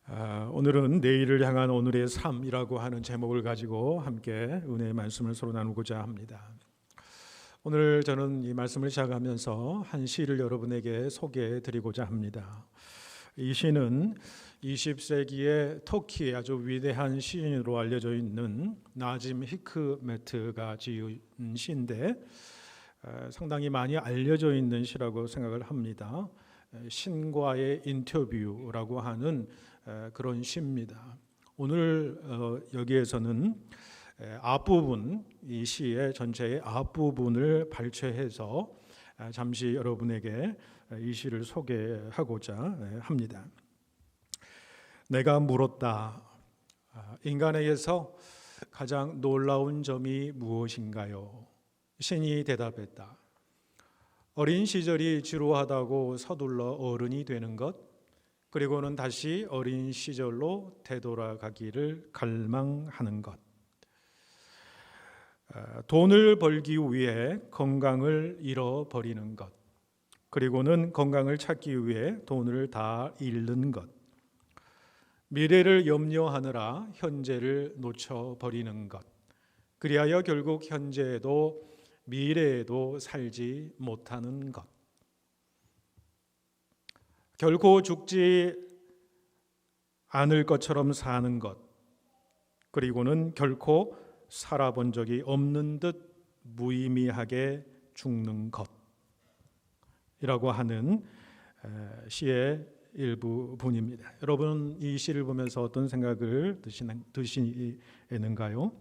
오늘은 내일을 향한 오늘의 삶이라고 하는 제목을 가지고 함께 은혜의 말씀을 서로 나누고자 합니다. 오늘 저는 이 말씀을 시작하면서 한 시를 여러분에게 소개해 드리고자 합니다. 이 시는 20세기의 터키의 아주 위대한 시인으로 알려져 있는 나짐 히크메트가 지은 시인데 상당히 많이 알려져 있는 시라고 생각을 합니다. 신과의 인터뷰라고 하는 그런 시입니다. 오늘 여기에서는 앞부분, 이 시의 전체의 앞부분을 발췌해서 잠시 여러분에게 이 시를 소개하고자 합니다. 내가 물었다. 인간에게서 가장 놀라운 점이 무엇인가요? 신이 대답했다. 어린 시절이 지루하다고 서둘러 어른이 되는 것, 그리고는 다시 어린 시절로 되돌아가기를 갈망하는 것. 돈을 벌기 위해 건강을 잃어버리는 것, 그리고는 건강을 찾기 위해 돈을 다 잃는 것. 미래를 염려하느라 현재를 놓쳐버리는 것. 그리하여 결국 현재에도 미래에도 살지 못하는 것. 결코 죽지 않을 것처럼 사는 것, 그리고는 결코 살아본 적이 없는 듯 무의미하게 죽는 것이라고 하는 시의 일부분입니다. 여러분 이 시를 보면서 어떤 생각을 드시는가요?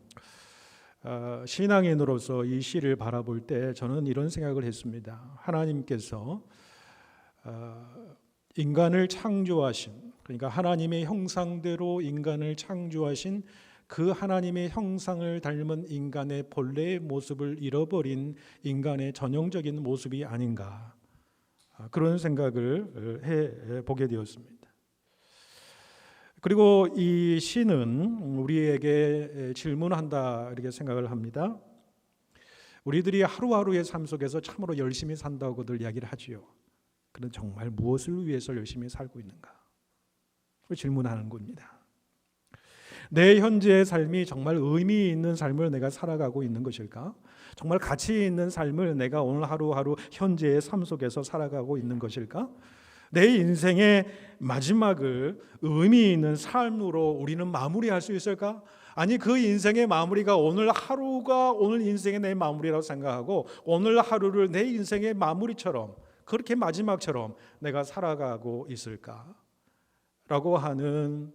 신앙인으로서 이 시를 바라볼 때 저는 이런 생각을 했습니다. 하나님께서 인간을 창조하신, 그러니까 하나님의 형상대로 인간을 창조하신 그 하나님의 형상을 닮은 인간의 본래의 모습을 잃어버린 인간의 전형적인 모습이 아닌가, 그런 생각을 해보게 되었습니다. 그리고 이 시는 우리에게 질문한다 이렇게 생각을 합니다. 우리들이 하루하루의 삶 속에서 참으로 열심히 산다고들 이야기를 하지요. 그런데 정말 무엇을 위해서 열심히 살고 있는가? 질문하는 겁니다. 내 현재의 삶이 정말 의미 있는 삶을 내가 살아가고 있는 것일까? 정말 가치 있는 삶을 내가 오늘 하루하루 현재의 삶 속에서 살아가고 있는 것일까? 내 인생의 마지막을 의미 있는 삶으로 우리는 마무리할 수 있을까? 아니 그 인생의 마무리가 오늘 하루가 오늘 인생의 내 마무리라고 생각하고 오늘 하루를 내 인생의 마무리처럼 그렇게 마지막처럼 내가 살아가고 있을까? 라고 하는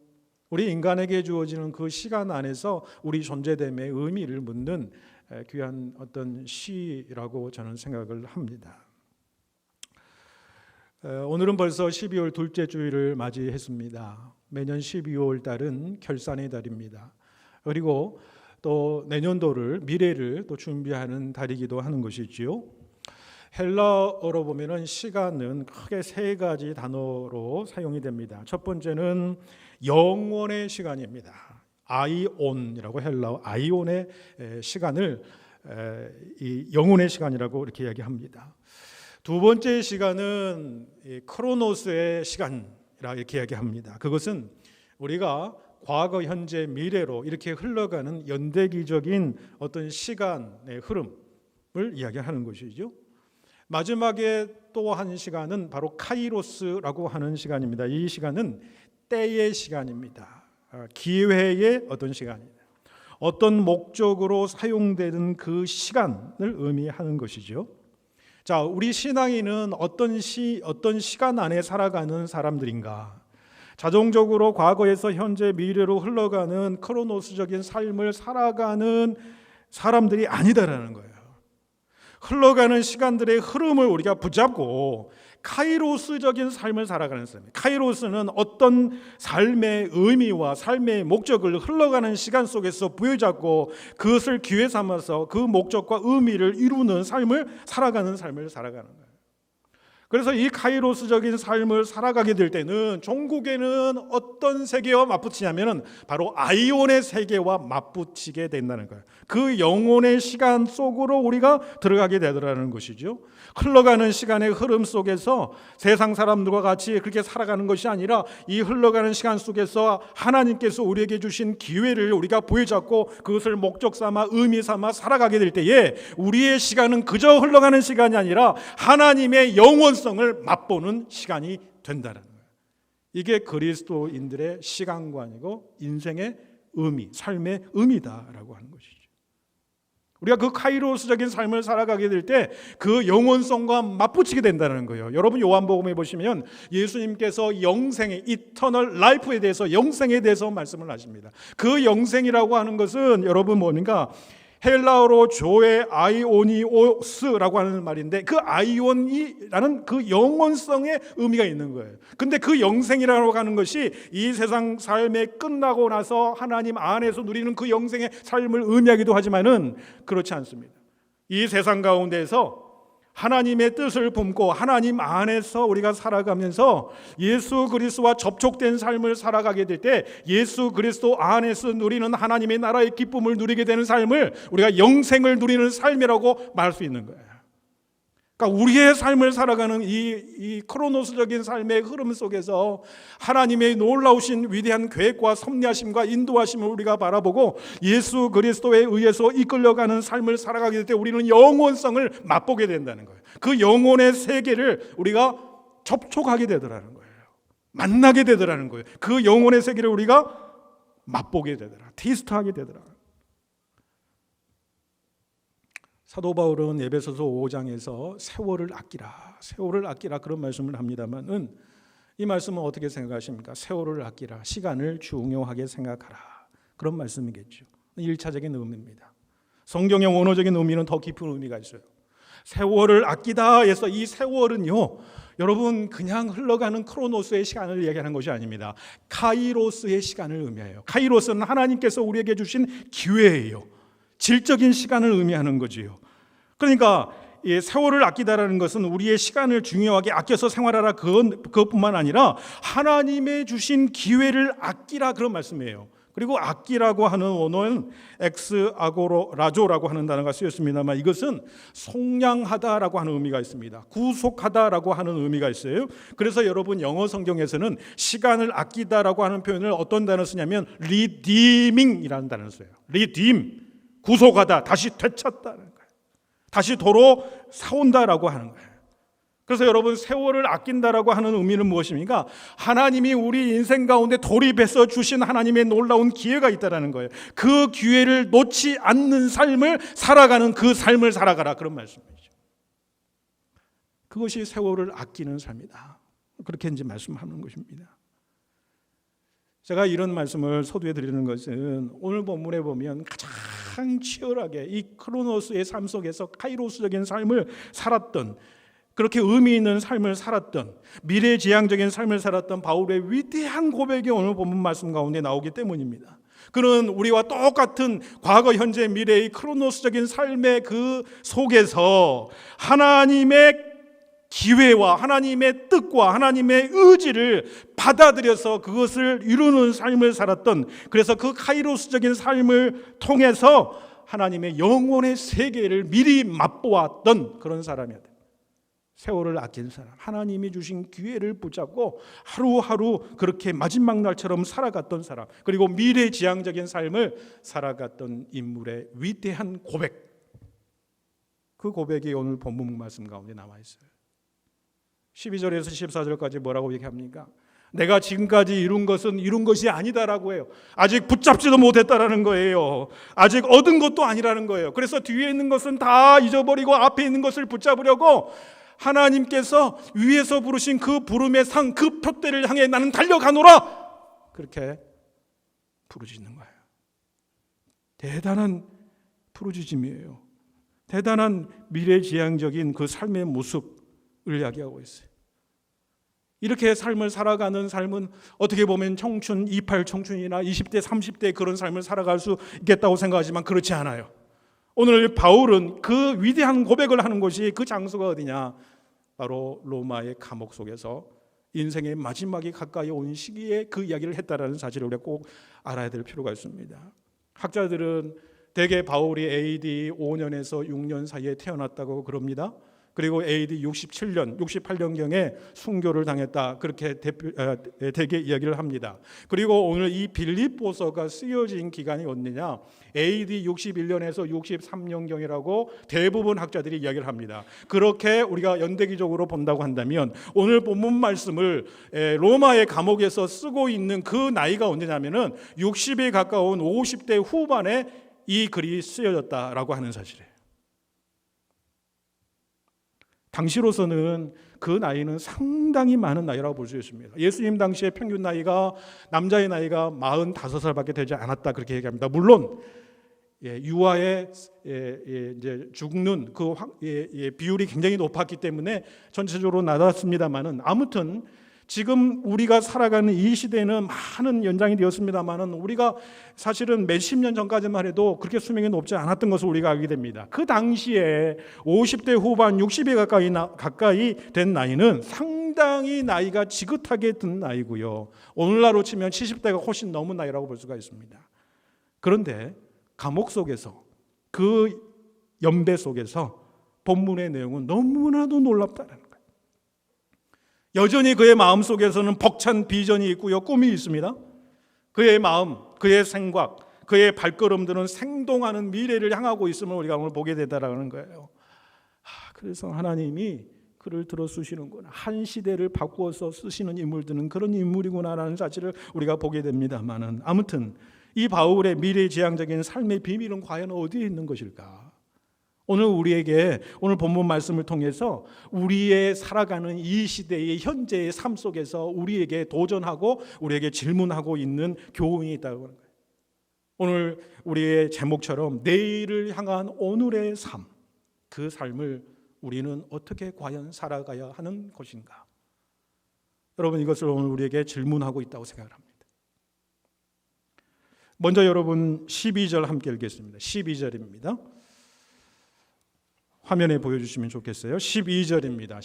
우리 인간에게 주어지는 그 시간 안에서 우리 존재됨의 의미를 묻는 귀한 어떤 시라고 저는 생각을 합니다. 오늘은 벌써 12월 둘째 주일을 맞이했습니다. 매년 12월 달은 결산의 달입니다. 그리고 또 내년도를 미래를 또 준비하는 달이기도 하는 것이지요. 헬라어로 보면은 시간은 크게 세 가지 단어로 사용이 됩니다. 첫 번째는 영원의 시간입니다. 아이온이라고 헬라어 아이온의 시간을 이 영혼의 시간이라고 이렇게 이야기합니다. 두 번째 시간은 크로노스의 시간이라 이렇게 이야기합니다. 그것은 우리가 과거, 현재, 미래로 이렇게 흘러가는 연대기적인 어떤 시간의 흐름을 이야기하는 것이죠. 마지막에 또 한 시간은 바로 카이로스라고 하는 시간입니다. 이 시간은 때의 시간입니다. 기회의 어떤 시간입니다. 어떤 목적으로 사용되는 그 시간을 의미하는 것이죠. 자, 우리 신앙인은 어떤 시간 안에 살아가는 사람들인가? 자동적으로 과거에서 현재, 미래로 흘러가는 크로노스적인 삶을 살아가는 사람들이 아니다라는 거예요. 흘러가는 시간들의 흐름을 우리가 붙잡고 카이로스적인 삶을 살아가는 사람이에요. 카이로스는 어떤 삶의 의미와 삶의 목적을 흘러가는 시간 속에서 부여잡고 그것을 기회 삼아서 그 목적과 의미를 이루는 삶을 살아가는 거예요. 그래서 이 카이로스적인 삶을 살아가게 될 때는 종국에는 어떤 세계와 맞붙이냐면 바로 아이온의 세계와 맞붙이게 된다는 거예요. 그 영혼의 시간 속으로 우리가 들어가게 되더라는 것이죠. 흘러가는 시간의 흐름 속에서 세상 사람들과 같이 그렇게 살아가는 것이 아니라 이 흘러가는 시간 속에서 하나님께서 우리에게 주신 기회를 우리가 부여잡고 그것을 목적 삼아 의미 삼아 살아가게 될 때에 우리의 시간은 그저 흘러가는 시간이 아니라 하나님의 영원성을 맛보는 시간이 된다는 거예요. 이게 그리스도인들의 시간관이고 인생의 의미, 삶의 의미다라고 하는 것이죠. 우리가 그 카이로스적인 삶을 살아가게 될 때 그 영원성과 맞붙이게 된다는 거예요. 여러분 요한복음에 보시면 예수님께서 영생의 이터널 라이프에 대해서 영생에 대해서 말씀을 하십니다. 그 영생이라고 하는 것은 여러분 뭡니까? 헬라어로 조에 아이오니오스라고 하는 말인데 그 아이온이라는 그 영원성의 의미가 있는 거예요. 근데 그 영생이라고 하는 것이 이 세상 삶에 끝나고 나서 하나님 안에서 누리는 그 영생의 삶을 의미하기도 하지만은 그렇지 않습니다. 이 세상 가운데에서 하나님의 뜻을 품고 하나님 안에서 우리가 살아가면서 예수 그리스도와 접촉된 삶을 살아가게 될 때 예수 그리스도 안에서 누리는 하나님의 나라의 기쁨을 누리게 되는 삶을 우리가 영생을 누리는 삶이라고 말할 수 있는 거예요. 그러니까 우리의 삶을 살아가는 이 크로노스적인 삶의 흐름 속에서 하나님의 놀라우신 위대한 계획과 섭리하심과 인도하심을 우리가 바라보고 예수 그리스도에 의해서 이끌려가는 삶을 살아가게 될 때 우리는 영원성을 맛보게 된다는 거예요. 그 영혼의 세계를 우리가 접촉하게 되더라는 거예요. 만나게 되더라는 거예요. 그 영혼의 세계를 우리가 맛보게 되더라. 테스트하게 되더라. 사도 바울은 에베소서 5장에서 세월을 아끼라 그런 말씀을 합니다만은 이 말씀은 어떻게 생각하십니까? 세월을 아끼라, 시간을 중요하게 생각하라 그런 말씀이겠죠. 1차적인 의미입니다. 성경의 원어적인 의미는 더 깊은 의미가 있어요. 세월을 아끼다 해서 이 세월은요 여러분 그냥 흘러가는 크로노스의 시간을 얘기하는 것이 아닙니다. 카이로스의 시간을 의미해요. 카이로스는 하나님께서 우리에게 주신 기회예요. 질적인 시간을 의미하는 거지요. 그러니까 세월을 아끼다라는 것은 우리의 시간을 중요하게 아껴서 생활하라 그것뿐만 아니라 하나님의 주신 기회를 아끼라 그런 말씀이에요. 그리고 아끼라고 하는 원어는 엑스아고라조라고 하는 단어가 쓰였습니다만 이것은 속량하다라고 하는 의미가 있습니다. 구속하다라고 하는 의미가 있어요. 그래서 여러분 영어 성경에서는 시간을 아끼다라고 하는 표현을 어떤 단어 쓰냐면 redeeming이라는 단어를 써요. redeem, 구속하다, 다시 되찾다는 거예요. 다시 도로 사온다라고 하는 거예요. 그래서 여러분 세월을 아낀다라고 하는 의미는 무엇입니까? 하나님이 우리 인생 가운데 돌입해서 주신 하나님의 놀라운 기회가 있다라는 거예요. 그 기회를 놓지 않는 삶을 살아가는 그 삶을 살아가라 그런 말씀이죠. 그것이 세월을 아끼는 삶이다. 그렇게 이제 말씀하는 것입니다. 제가 이런 말씀을 서두에 드리는 것은 오늘 본문에 보면 가장 치열하게 이 크로노스의 삶 속에서 카이로스적인 삶을 살았던 그렇게 의미 있는 삶을 살았던 미래지향적인 삶을 살았던 바울의 위대한 고백이 오늘 본문 말씀 가운데 나오기 때문입니다. 그는 우리와 똑같은 과거, 현재, 미래의 크로노스적인 삶의 그 속에서 하나님의 기회와 하나님의 뜻과 하나님의 의지를 받아들여서 그것을 이루는 삶을 살았던 그래서 그 카이로스적인 삶을 통해서 하나님의 영혼의 세계를 미리 맛보았던 그런 사람이었다. 세월을 아낀 사람, 하나님이 주신 기회를 붙잡고 하루하루 그렇게 마지막 날처럼 살아갔던 사람, 그리고 미래지향적인 삶을 살아갔던 인물의 위대한 고백, 그 고백이 오늘 본문 말씀 가운데 남아 있어요. 12절에서 14절까지 뭐라고 얘기합니까? 내가 지금까지 이룬 것은 이룬 것이 아니다라고 해요. 아직 붙잡지도 못했다라는 거예요. 아직 얻은 것도 아니라는 거예요. 그래서 뒤에 있는 것은 다 잊어버리고 앞에 있는 것을 붙잡으려고 하나님께서 위에서 부르신 그 부름의 상, 그 표대를 향해 나는 달려가노라 그렇게 부르짖는 거예요. 대단한 부르짖음이에요. 대단한 미래지향적인 그 삶의 모습을 이야기하고 있어요. 이렇게 삶을 살아가는 삶은 어떻게 보면 청춘, 28 청춘이나 20대, 30대 그런 삶을 살아갈 수 있겠다고 생각하지만 그렇지 않아요. 오늘 바울은 그 위대한 고백을 하는 곳이 그 장소가 어디냐? 바로 로마의 감옥 속에서 인생의 마지막이 가까이 온 시기에 그 이야기를 했다라는 사실을 우리가 꼭 알아야 될 필요가 있습니다. 학자들은 대개 바울이 AD 5년에서 6년 사이에 태어났다고 그럽니다. 그리고 AD 67년, 68년경에 순교를 당했다, 그렇게 대개 이야기를 합니다. 그리고 오늘 이 빌립보서가 쓰여진 기간이 언제냐? AD 61년에서 63년경이라고 대부분 학자들이 이야기를 합니다. 그렇게 우리가 연대기적으로 본다고 한다면 오늘 본문 말씀을 로마의 감옥에서 쓰고 있는 그 나이가 언제냐면은 60에 가까운 50대 후반에 이 글이 쓰여졌다라고 하는 사실이에요. 당시로서는 그 나이는 상당히 많은 나이라고 볼 수 있습니다. 예수님 당시의 평균 나이가, 남자의 나이가 45살밖에 되지 않았다, 그렇게 얘기합니다. 물론 유아에 이제 죽는 그 비율이 굉장히 높았기 때문에 전체적으로 낮았습니다만은, 아무튼 지금 우리가 살아가는 이 시대는 많은 연장이 되었습니다만은 우리가 사실은 몇십 년 전까지만 해도 그렇게 수명이 높지 않았던 것을 우리가 알게 됩니다. 그 당시에 50대 후반 60에 가까이 된 나이는 상당히 나이가 지긋하게 든 나이고요. 오늘날로 치면 70대가 훨씬 넘은 나이라고 볼 수가 있습니다. 그런데 감옥 속에서, 그 연배 속에서 본문의 내용은 너무나도 놀랍다는 거예요. 여전히 그의 마음속에서는 벅찬 비전이 있고요, 꿈이 있습니다. 그의 마음, 그의 생각, 그의 발걸음들은 생동하는 미래를 향하고 있음을 우리가 오늘 보게 되다라는 거예요. 그래서 하나님이 그를 들어 쓰시는구나, 한 시대를 바꾸어서 쓰시는 인물들은 그런 인물이구나라는 사실을 우리가 보게 됩니다만은, 아무튼 이 바울의 미래지향적인 삶의 비밀은 과연 어디에 있는 것일까? 오늘 우리에게, 오늘 본문 말씀을 통해서 우리의 살아가는 이 시대의 현재의 삶 속에서 우리에게 도전하고 우리에게 질문하고 있는 교훈이 있다고 하는 거예요. 오늘 우리의 제목처럼 내일을 향한 오늘의 삶, 그 삶을 우리는 어떻게 과연 살아가야 하는 것인가? 여러분, 이것을 오늘 우리에게 질문하고 있다고 생각을 합니다. 먼저 여러분 12절 함께 읽겠습니다. 12절입니다. 화면에 보여주시면 좋겠어요. 12절입니다.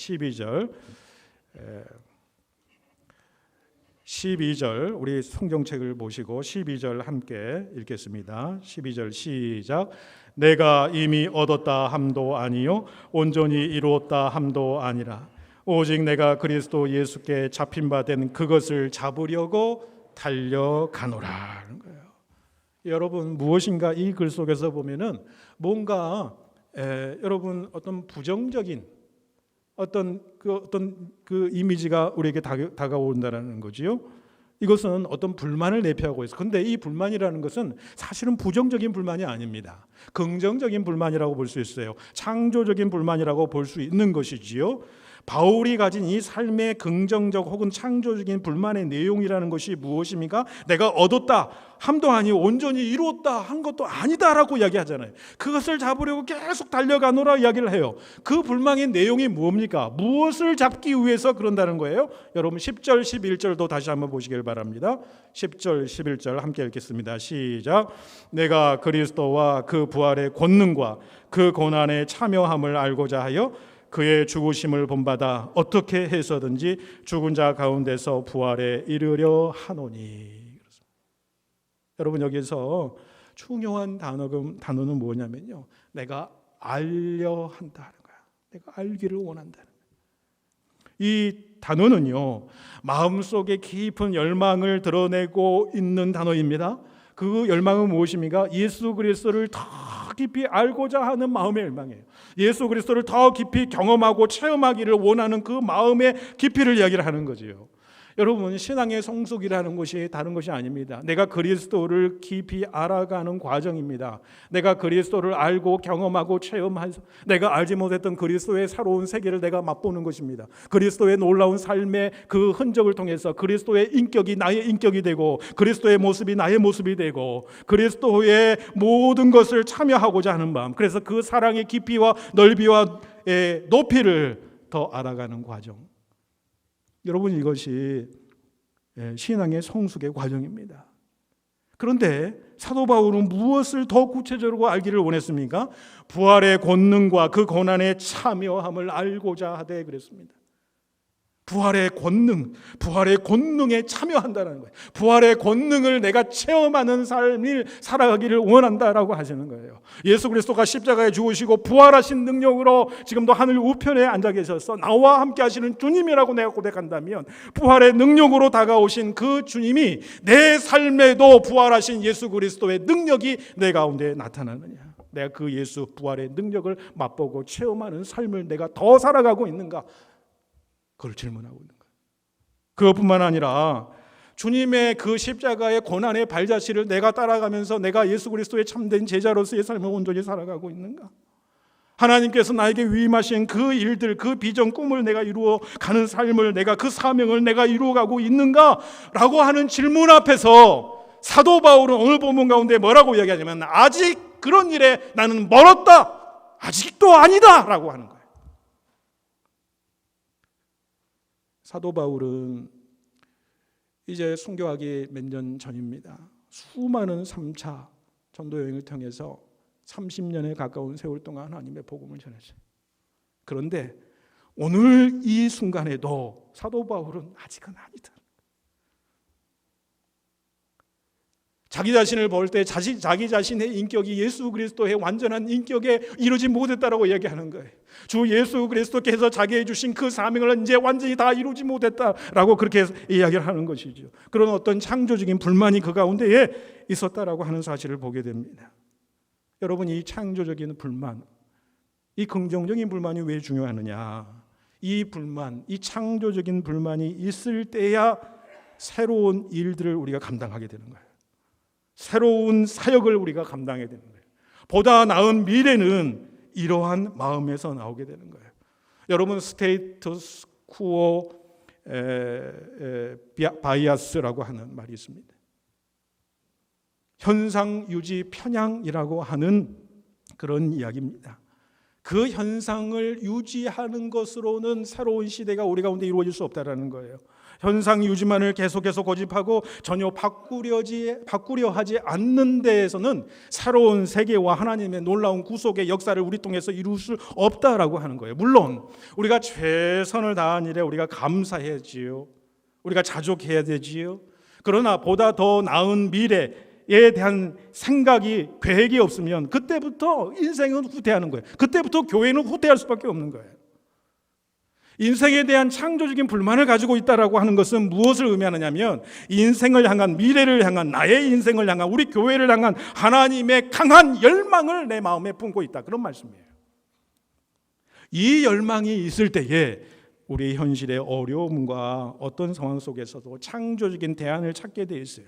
12절 우리 성경책을 보시고 12절 함께 읽겠습니다. 12절 시작. 내가 이미 얻었다 함도 아니요 온전히 이루었다 함도 아니라 오직 내가 그리스도 예수께 잡힌 바 된 그것을 잡으려고 달려가노라. 여러분, 무엇인가 이 글 속에서 보면은 뭔가 여러분 어떤 부정적인 어떤 그 이미지가 우리에게 다가온다는 거지요. 이것은 어떤 불만을 내표하고 있어. 근데 이 불만이라는 것은 사실은 부정적인 불만이 아닙니다. 긍정적인 불만이라고 볼 수 있어요. 창조적인 불만이라고 볼 수 있는 것이지요. 바울이 가진 이 삶의 긍정적 혹은 창조적인 불만의 내용이라는 것이 무엇입니까? 내가 얻었다 함도 아니고 온전히 이루었다 한 것도 아니다라고 이야기하잖아요. 그것을 잡으려고 계속 달려가노라 이야기를 해요. 그 불만의 내용이 뭡니까? 무엇을 잡기 위해서 그런다는 거예요? 여러분 10절 11절도 다시 한번 보시길 바랍니다. 10절 11절 함께 읽겠습니다. 시작. 내가 그리스도와 그 부활의 권능과 그 고난의 참여함을 알고자 하여 그의 죽으심을 본받아 어떻게 해서든지 죽은 자 가운데서 부활에 이르려 하노니. 여러분, 여기서 중요한 단어는 뭐냐면요, 내가 알려 한다는 거야. 내가 알기를 원한다는 거야. 이 단어는요, 마음속에 깊은 열망을 드러내고 있는 단어입니다. 그 열망은 무엇입니까? 예수 그리스도를 더 깊이 알고자 하는 마음의 열망이에요. 예수 그리스도를 더 깊이 경험하고 체험하기를 원하는 그 마음의 깊이를 이야기를 하는 거지요. 여러분, 신앙의 성숙이라는 것이 다른 것이 아닙니다. 내가 그리스도를 깊이 알아가는 과정입니다. 내가 그리스도를 알고 경험하고 체험해서 내가 알지 못했던 그리스도의 새로운 세계를 내가 맛보는 것입니다. 그리스도의 놀라운 삶의 그 흔적을 통해서 그리스도의 인격이 나의 인격이 되고 그리스도의 모습이 나의 모습이 되고 그리스도의 모든 것을 참여하고자 하는 마음, 그래서 그 사랑의 깊이와 넓이와 높이를 더 알아가는 과정. 여러분, 이것이 신앙의 성숙의 과정입니다. 그런데 사도 바울은 무엇을 더 구체적으로 알기를 원했습니까? 부활의 권능과 그 고난에 참여함을 알고자 하되 그랬습니다. 부활의 권능에 참여한다는 거예요. 부활의 권능을 내가 체험하는 삶을 살아가기를 원한다라고 하시는 거예요. 예수 그리스도가 십자가에 죽으시고 부활하신 능력으로 지금도 하늘 우편에 앉아 계셔서 나와 함께 하시는 주님이라고 내가 고백한다면, 부활의 능력으로 다가오신 그 주님이 내 삶에도 부활하신 예수 그리스도의 능력이 내 가운데 나타나느냐, 내가 그 예수 부활의 능력을 맛보고 체험하는 삶을 내가 더 살아가고 있는가, 그걸 질문하고 있는 거예요. 그것뿐만 아니라 주님의 그 십자가의 고난의 발자취를 내가 따라가면서 내가 예수 그리스도의 참된 제자로서의 삶을 온전히 살아가고 있는가, 하나님께서 나에게 위임하신 그 일들, 그 비전, 꿈을 내가 이루어 가는 삶을, 내가 그 사명을 내가 이루어가고 있는가라고 하는 질문 앞에서 사도 바울은 오늘 본문 가운데 뭐라고 이야기하냐면, 아직 그런 일에 나는 멀었다, 아직도 아니다 라고 하는 거예요. 사도 바울은 이제 순교하기 몇 년 전입니다. 수많은 3차 전도 여행을 통해서 30년에 가까운 세월 동안 하나님의 복음을 전했어요. 그런데 오늘 이 순간에도 사도 바울은 아직은 아니다. 자기 자신을 볼 때 자기 자신의 인격이 예수 그리스도의 완전한 인격에 이루지 못했다라고 이야기하는 거예요. 주 예수 그리스도께서 자기에 주신 그 사명을 이제 완전히 다 이루지 못했다라고 그렇게 이야기를 하는 것이죠. 그런 어떤 창조적인 불만이 그 가운데에 있었다라고 하는 사실을 보게 됩니다. 여러분, 이 창조적인 불만, 이 긍정적인 불만이 왜 중요하느냐? 이 불만, 이 창조적인 불만이 있을 때야 새로운 일들을 우리가 감당하게 되는 거예요. 새로운 사역을 우리가 감당해야 되는 거예요. 보다 나은 미래는 이러한 마음에서 나오게 되는 거예요. 여러분, 스테이터스 쿠어 바이아스라고 하는 말이 있습니다. 현상 유지 편향이라고 하는 그런 이야기입니다. 그 현상을 유지하는 것으로는 새로운 시대가 우리 가운데 이루어질 수 없다라는 거예요. 현상 유지만을 계속해서 고집하고 전혀 바꾸려 하지 않는 데에서는 새로운 세계와 하나님의 놀라운 구속의 역사를 우리 통해서 이룰 수 없다라고 하는 거예요. 물론 우리가 최선을 다한 일에 우리가 감사해야지요. 우리가 자족해야 되지요. 그러나 보다 더 나은 미래에 대한 생각이, 계획이 없으면 그때부터 인생은 후퇴하는 거예요. 그때부터 교회는 후퇴할 수밖에 없는 거예요. 인생에 대한 창조적인 불만을 가지고 있다라고 하는 것은 무엇을 의미하느냐면, 인생을 향한, 미래를 향한, 나의 인생을 향한, 우리 교회를 향한 하나님의 강한 열망을 내 마음에 품고 있다, 그런 말씀이에요. 이 열망이 있을 때에 우리 현실의 어려움과 어떤 상황 속에서도 창조적인 대안을 찾게 돼 있어요.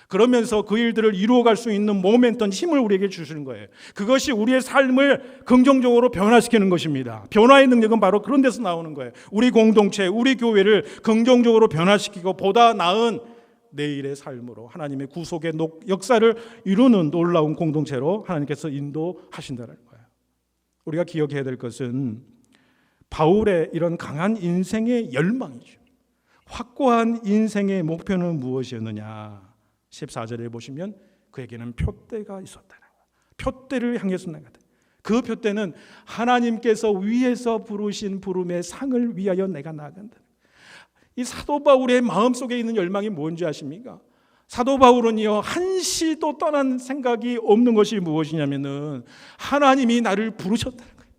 그러면서 그 일들을 이루어갈 수 있는 모멘텀, 힘을 우리에게 주시는 거예요. 그것이 우리의 삶을 긍정적으로 변화시키는 것입니다. 변화의 능력은 바로 그런 데서 나오는 거예요. 우리 공동체, 우리 교회를 긍정적으로 변화시키고 보다 나은 내일의 삶으로 하나님의 구속의 역사를 이루는 놀라운 공동체로 하나님께서 인도하신다는 거예요. 우리가 기억해야 될 것은 바울의 이런 강한 인생의 열망이죠. 확고한 인생의 목표는 무엇이었느냐? 14절에 보시면 그에게는 표대가 있었다는 거예요. 표대를 향해서 나가다. 그 표대는 하나님께서 위에서 부르신 부름의 상을 위하여 내가 나간다. 이 사도 바울의 마음속에 있는 열망이 뭔지 아십니까? 사도 바울은요, 한시도 떠난 생각이 없는 것이 무엇이냐면은 하나님이 나를 부르셨다는 거예요.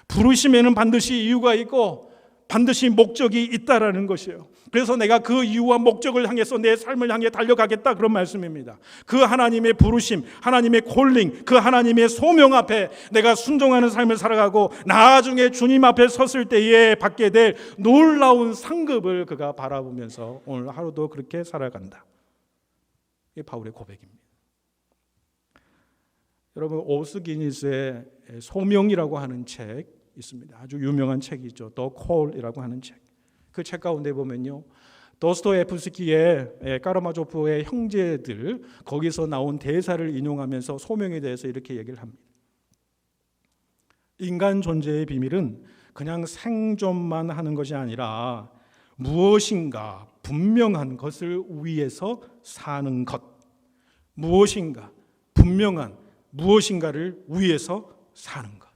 부르심에는 반드시 이유가 있고 반드시 목적이 있다라는 것이에요. 그래서 내가 그 이유와 목적을 향해서 내 삶을 향해 달려가겠다, 그런 말씀입니다. 그 하나님의 부르심, 하나님의 콜링, 그 하나님의 소명 앞에 내가 순종하는 삶을 살아가고 나중에 주님 앞에 섰을 때에 받게 될 놀라운 상급을 그가 바라보면서 오늘 하루도 그렇게 살아간다. 이게 바울의 고백입니다. 여러분, 오스기니스의 소명이라고 하는 책 있습니다. 아주 유명한 책이죠. 더 콜이라고 하는 책. 그 책 가운데 보면요, 도스토옙스키의 까라마조프의 형제들, 거기서 나온 대사를 인용하면서 소명에 대해서 이렇게 얘기를 합니다. 인간 존재의 비밀은 그냥 생존만 하는 것이 아니라 무엇인가 분명한 것을 위해서 사는 것, 무엇인가, 분명한 무엇인가를 위해서 사는 것.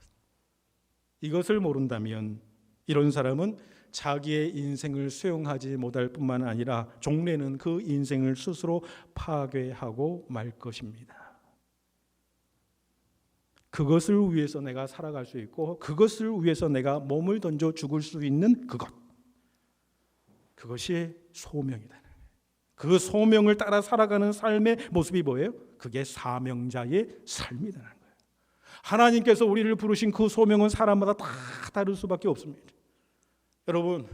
이것을 모른다면 이런 사람은 자기의 인생을 수용하지 못할 뿐만 아니라 종래는 그 인생을 스스로 파괴하고 말 것입니다. 그것을 위해서 내가 살아갈 수 있고 그것을 위해서 내가 몸을 던져 죽을 수 있는 그것, 그것이 소명이다. 그 소명을 따라 살아가는 삶의 모습이 뭐예요? 그게 사명자의 삶이라는 거예요. 하나님께서 우리를 부르신 그 소명은 사람마다 다 다를 수밖에 없습니다. 여러분,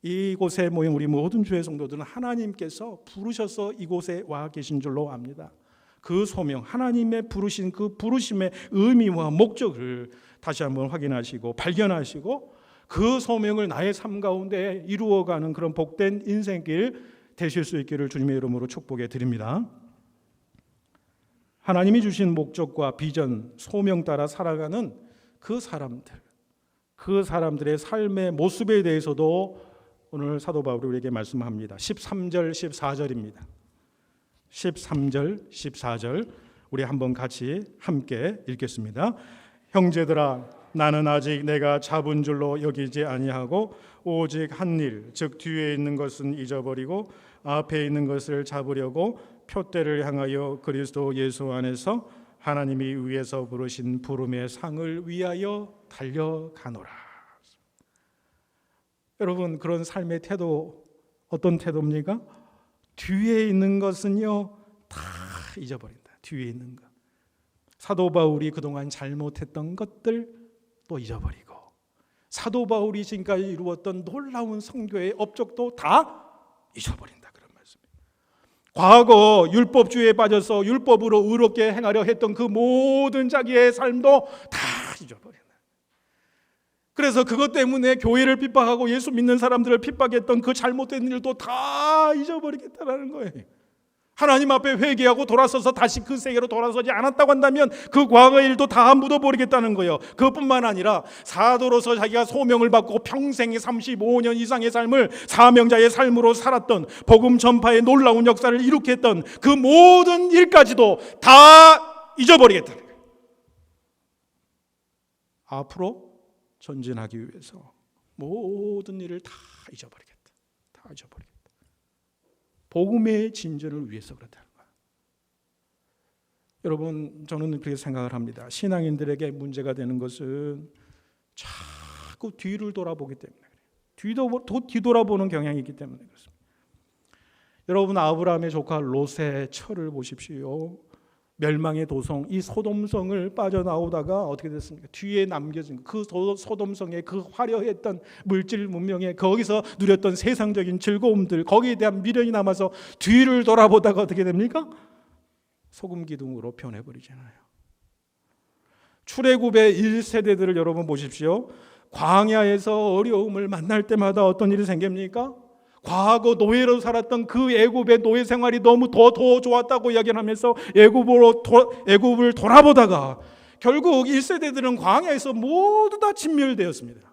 이곳에 모인 우리 모든 주의 성도들은 하나님께서 부르셔서 이곳에 와 계신 줄로 압니다. 그 소명, 하나님의 부르신 그 부르심의 의미와 목적을 다시 한번 확인하시고 발견하시고 그 소명을 나의 삶 가운데 이루어가는 그런 복된 인생길 되실 수 있기를 주님의 이름으로 축복해 드립니다. 하나님이 주신 목적과 비전, 소명 따라 살아가는 그 사람들, 그 사람들의 삶의 모습에 대해서도 오늘 사도 바울이 우리에게 말씀합니다. 13절, 14절입니다. 13절, 14절 우리 한번 같이 함께 읽겠습니다. 형제들아, 나는 아직 내가 잡은 줄로 여기지 아니하고 오직 한 일, 즉 뒤에 있는 것은 잊어버리고 앞에 있는 것을 잡으려고 표대를 향하여 그리스도 예수 안에서 하나님이 위에서 부르신 부름의 상을 위하여 달려가노라. 여러분, 그런 삶의 태도 어떤 태도입니까? 뒤에 있는 것은요 다 잊어버린다. 뒤에 있는 것, 사도 바울이 그동안 잘못했던 것들 또 잊어버리고 사도 바울이 지금까지 이루었던 놀라운 선교의 업적도 다 잊어버린다. 그런 말씀입니다. 과거 율법주의에 빠져서 율법으로 의롭게 행하려 했던 그 모든 자기의 삶도 다 잊어버린다. 그래서 그것 때문에 교회를 핍박하고 예수 믿는 사람들을 핍박했던 그 잘못된 일도 다 잊어버리겠다라는 거예요. 하나님 앞에 회개하고 돌아서서 다시 그 세계로 돌아서지 않았다고 한다면 그 과거의 일도 다 묻어버리겠다는 거예요. 그것뿐만 아니라 사도로서 자기가 소명을 받고 평생 35년 이상의 삶을 사명자의 삶으로 살았던 복음 전파의 놀라운 역사를 이룩게 했던 그 모든 일까지도 다 잊어버리겠다는 거예요. 앞으로 전진하기 위해서 모든 일을 다 잊어버리겠다. 다 잊어버리겠다. 복음의 진전을 위해서 그렇다는 거예요. 여러분, 저는 그렇게 생각을 합니다. 신앙인들에게 문제가 되는 것은 자꾸 뒤를 돌아보기 때문에 그래요. 뒤돌아보는 경향이 있기 때문에 그렇습니다. 여러분, 아브라함의 조카 롯의 철을 보십시오. 멸망의 도성, 이 소돔성을 빠져나오다가 어떻게 됐습니까? 뒤에 남겨진 그 소돔성의 그 화려했던 물질 문명에 거기서 누렸던 세상적인 즐거움들, 거기에 대한 미련이 남아서 뒤를 돌아보다가 어떻게 됩니까? 소금 기둥으로 변해버리잖아요. 출애굽의 1세대들을 여러분 보십시오. 광야에서 어려움을 만날 때마다 어떤 일이 생깁니까? 과거 노예로 살았던 그 애굽의 노예 생활이 너무 더 좋았다고 이야기하면서 애굽을 돌아보다가 결국 1세대들은 광야에서 모두 다 진멸되었습니다.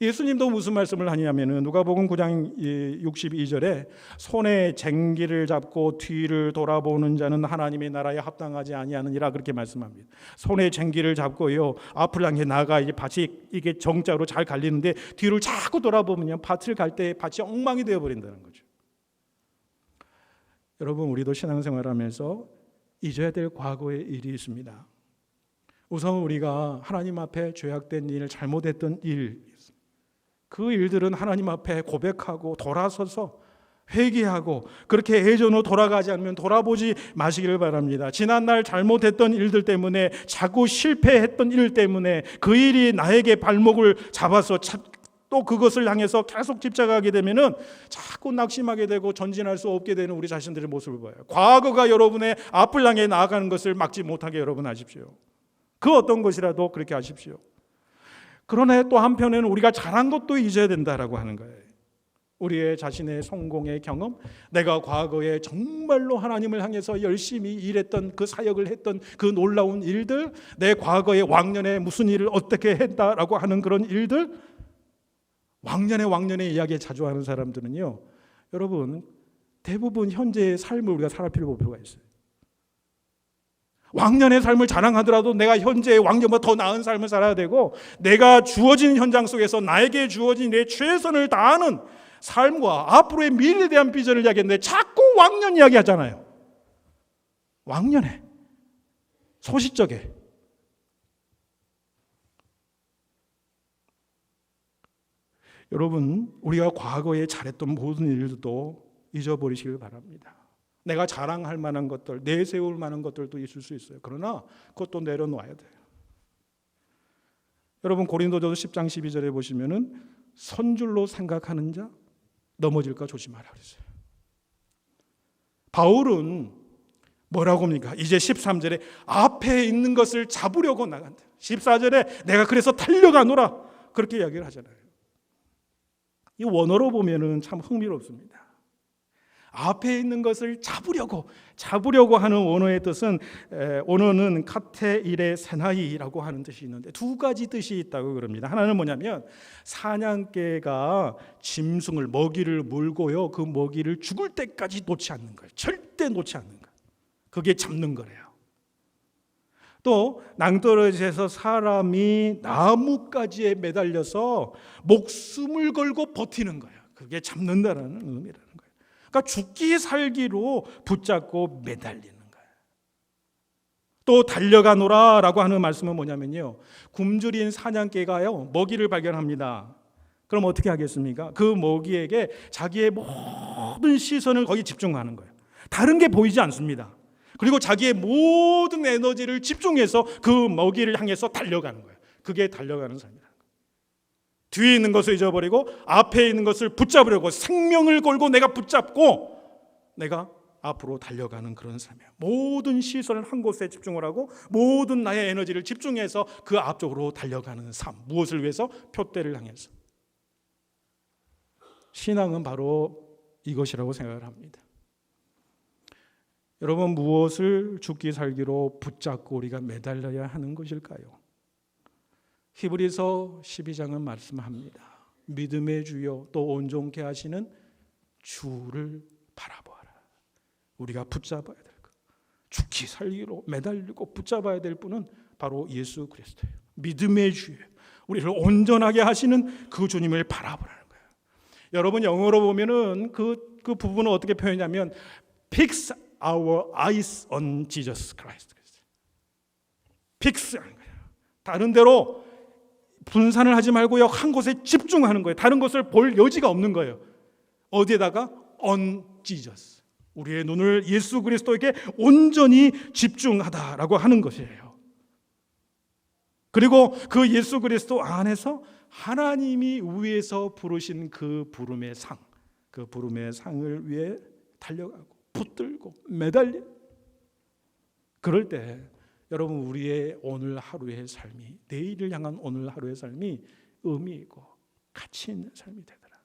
예수님도 무슨 말씀을 하냐면은 누가복음 9장 62절에 손에 쟁기를 잡고 뒤를 돌아보는 자는 하나님의 나라에 합당하지 아니하느니라 그렇게 말씀합니다. 손에 쟁기를 잡고요 앞을 향해 나가 이제 밭이 이게 정자로 잘 갈리는데 뒤를 자꾸 돌아보면요 밭을 갈 때 밭이 엉망이 되어 버린다는 거죠. 여러분, 우리도 신앙생활하면서 잊어야 될 과거의 일이 있습니다. 우선 우리가 하나님 앞에 죄악된 일, 잘못했던 일, 그 일들은 하나님 앞에 고백하고 돌아서서 회개하고 그렇게 예전으로 돌아가지 않으면 돌아보지 마시기를 바랍니다. 지난날 잘못했던 일들 때문에 자꾸 실패했던 일 때문에 그 일이 나에게 발목을 잡아서 또 그것을 향해서 계속 집착하게 되면은 자꾸 낙심하게 되고 전진할 수 없게 되는 우리 자신들의 모습을 봐요. 과거가 여러분의 앞을 향해 나아가는 것을 막지 못하게 여러분 하십시오. 그 어떤 것이라도 그렇게 하십시오. 그러나 또 한편에는 우리가 잘한 것도 잊어야 된다라고 하는 거예요. 우리의 자신의 성공의 경험, 내가 과거에 정말로 하나님을 향해서 열심히 일했던 그 사역을 했던 그 놀라운 일들, 내 과거의 왕년에 무슨 일을 어떻게 했다라고 하는 그런 일들, 왕년의 이야기 자주 하는 사람들은요, 여러분 대부분 현재의 삶을 우리가 살필 필요가 있어요. 왕년의 삶을 자랑하더라도 내가 현재의 왕년보다 더 나은 삶을 살아야 되고, 내가 주어진 현장 속에서 나에게 주어진 내 최선을 다하는 삶과 앞으로의 미래에 대한 비전을 이야기했는데 자꾸 왕년 이야기 하잖아요. 왕년에, 소시적에. 여러분, 우리가 과거에 잘했던 모든 일도 잊어버리시길 바랍니다. 내가 자랑할 만한 것들, 내세울 만한 것들도 있을 수 있어요. 그러나 그것도 내려놓아야 돼요. 여러분, 고린도전서 10장 12절에 보시면은 선줄로 생각하는 자 넘어질까 조심하라 그랬어요. 바울은 뭐라고 합니까? 이제 13절에 앞에 있는 것을 잡으려고 나간다. 14절에 내가 그래서 달려가노라 그렇게 이야기를 하잖아요. 이 원어로 보면은 참 흥미롭습니다. 앞에 있는 것을 잡으려고 하는 원어의 뜻은, 원어는 카테일의 세나이라고 하는 뜻이 있는데 두 가지 뜻이 있다고 그럽니다. 하나는 뭐냐면 사냥개가 짐승을, 먹이를 물고요, 그 먹이를 죽을 때까지 놓지 않는 거예요. 절대 놓지 않는 거예요. 그게 잡는 거래요. 또 낭떠러지에서 사람이 나뭇가지에 매달려서 목숨을 걸고 버티는 거예요. 그게 잡는다라는 의미라는 거예요. 그러니까 죽기 살기로 붙잡고 매달리는 거예요. 또 달려가노라라고 하는 말씀은 뭐냐면요, 굶주린 사냥개가요 먹이를 발견합니다. 그럼 어떻게 하겠습니까? 그 먹이에게 자기의 모든 시선을 거기 집중하는 거예요. 다른 게 보이지 않습니다. 그리고 자기의 모든 에너지를 집중해서 그 먹이를 향해서 달려가는 거예요. 그게 달려가는 삶이라는 거예요. 뒤에 있는 것을 잊어버리고 앞에 있는 것을 붙잡으려고 생명을 걸고 내가 붙잡고 내가 앞으로 달려가는 그런 삶이에요. 모든 시선을 한 곳에 집중을 하고 모든 나의 에너지를 집중해서 그 앞쪽으로 달려가는 삶. 무엇을 위해서? 표대를 향해서. 신앙은 바로 이것이라고 생각을 합니다. 여러분, 무엇을 죽기 살기로 붙잡고 우리가 매달려야 하는 것일까요? 히브리서 12장은 말씀합니다. 믿음의 주요 또 온전케 하시는 주를 바라보아라. 우리가 붙잡아야 될 것, 죽기 살기로 매달리고 붙잡아야 될 분은 바로 예수 그리스도예요. 믿음의 주요, 우리를 온전하게 하시는 그 주님을 바라보라는 거예요. 여러분, 영어로 보면은 그 부분을 어떻게 표현하냐면 Fix our eyes on Jesus Christ. 픽스하는 거예요. 다른 데로 분산을 하지 말고요, 한 곳에 집중하는 거예요. 다른 것을 볼 여지가 없는 거예요. 어디에다가? on Jesus. 우리의 눈을 예수 그리스도에게 온전히 집중하다라고 하는 것이에요. 그리고 그 예수 그리스도 안에서 하나님이 위에서 부르신 그 부름의 상, 그 부름의 상을 위해 달려가고 붙들고 매달려. 그럴 때 여러분, 우리의 오늘 하루의 삶이, 내일을 향한 오늘 하루의 삶이 의미 있고 가치 있는 삶이 되더라.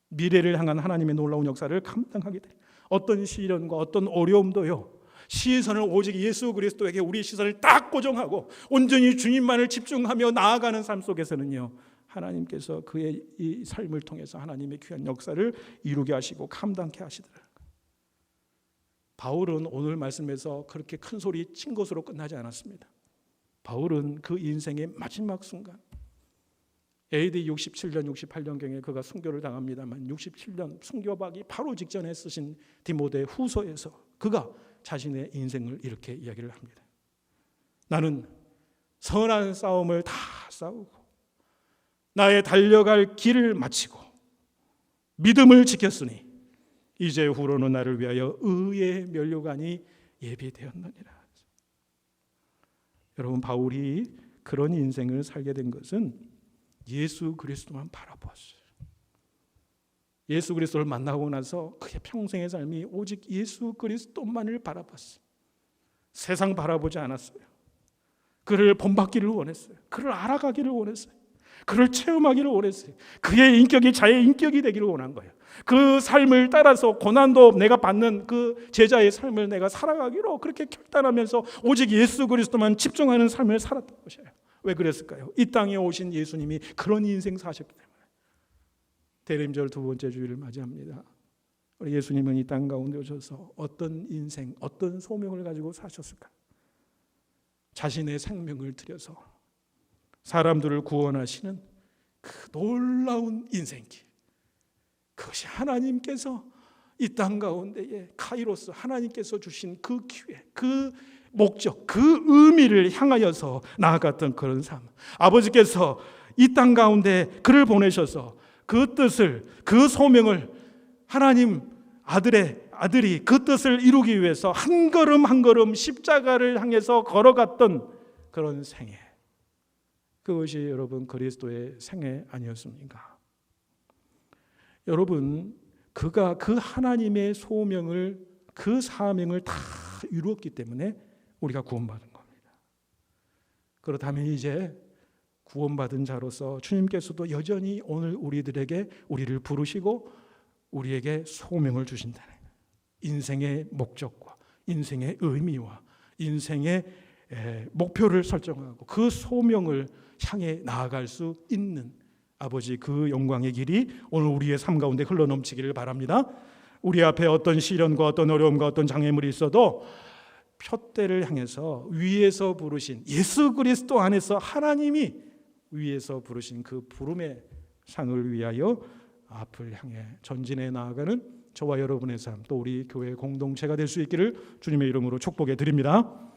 미래를 향한 하나님의 놀라운 역사를 감당하게 돼. 어떤 시련과 어떤 어려움도요, 시선을 오직 예수 그리스도에게 우리의 시선을 딱 고정하고 온전히 주님만을 집중하며 나아가는 삶 속에서는요, 하나님께서 그의 이 삶을 통해서 하나님의 귀한 역사를 이루게 하시고 감당케 하시더라. 바울은 오늘 말씀에서 그렇게 큰 소리 친 것으로 끝나지 않았습니다. 바울은 그 인생의 마지막 순간, AD 67년, 68년경에 그가 순교를 당합니다만 67년 순교하기 바로 직전에 쓰신 디모데 후서에서 그가 자신의 인생을 이렇게 이야기를 합니다. 나는 선한 싸움을 다 싸우고 나의 달려갈 길을 마치고 믿음을 지켰으니 이제 후로는 나를 위하여 의의 면류관이 예비되었느니라. 여러분, 바울이 그런 인생을 살게 된 것은 예수 그리스도만 바라보았어요. 예수 그리스도를 만나고 나서 그의 평생의 삶이 오직 예수 그리스도만을 바라봤어요. 세상 바라보지 않았어요. 그를 본받기를 원했어요. 그를 알아가기를 원했어요. 그를 체험하기를 원했어요. 그의 인격이 자의 인격이 되기를 원한 거예요. 그 삶을 따라서 고난도 내가 받는 그 제자의 삶을 내가 살아가기로 그렇게 결단하면서 오직 예수 그리스도만 집중하는 삶을 살았던 것이에요. 왜 그랬을까요? 이 땅에 오신 예수님이 그런 인생 사셨기 때문에. 대림절 두 번째 주일을 맞이합니다. 우리 예수님은 이 땅 가운데 오셔서 어떤 인생, 어떤 소명을 가지고 사셨을까? 자신의 생명을 들여서 사람들을 구원하시는 그 놀라운 인생길, 그것이 하나님께서 이 땅 가운데에 카이로스, 하나님께서 주신 그 기회, 그 목적, 그 의미를 향하여서 나아갔던 그런 삶. 아버지께서 이 땅 가운데 그를 보내셔서 그 뜻을, 그 소명을 하나님 아들이 그 뜻을 이루기 위해서 한 걸음 한 걸음 십자가를 향해서 걸어갔던 그런 생애, 그것이 여러분 그리스도의 생애 아니었습니까? 여러분, 그가 그 하나님의 소명을, 그 사명을 다 이루었기 때문에 우리가 구원받은 겁니다. 그렇다면 이제 구원받은 자로서 주님께서도 여전히 오늘 우리를 부르시고 우리에게 소명을 주신다는 거예요. 인생의 목적과 인생의 의미와 인생의 목표를 설정하고 그 소명을 향해 나아갈 수 있는 아버지, 그 영광의 길이 오늘 우리의 삶 가운데 흘러넘치기를 바랍니다. 우리 앞에 어떤 시련과 어떤 어려움과 어떤 장애물이 있어도 표대를 향해서 위에서 부르신 예수 그리스도 안에서 하나님이 위에서 부르신 그 부름의 상을 위하여 앞을 향해 전진해 나아가는 저와 여러분의 삶, 또 우리 교회 공동체가 될 수 있기를 주님의 이름으로 축복해 드립니다.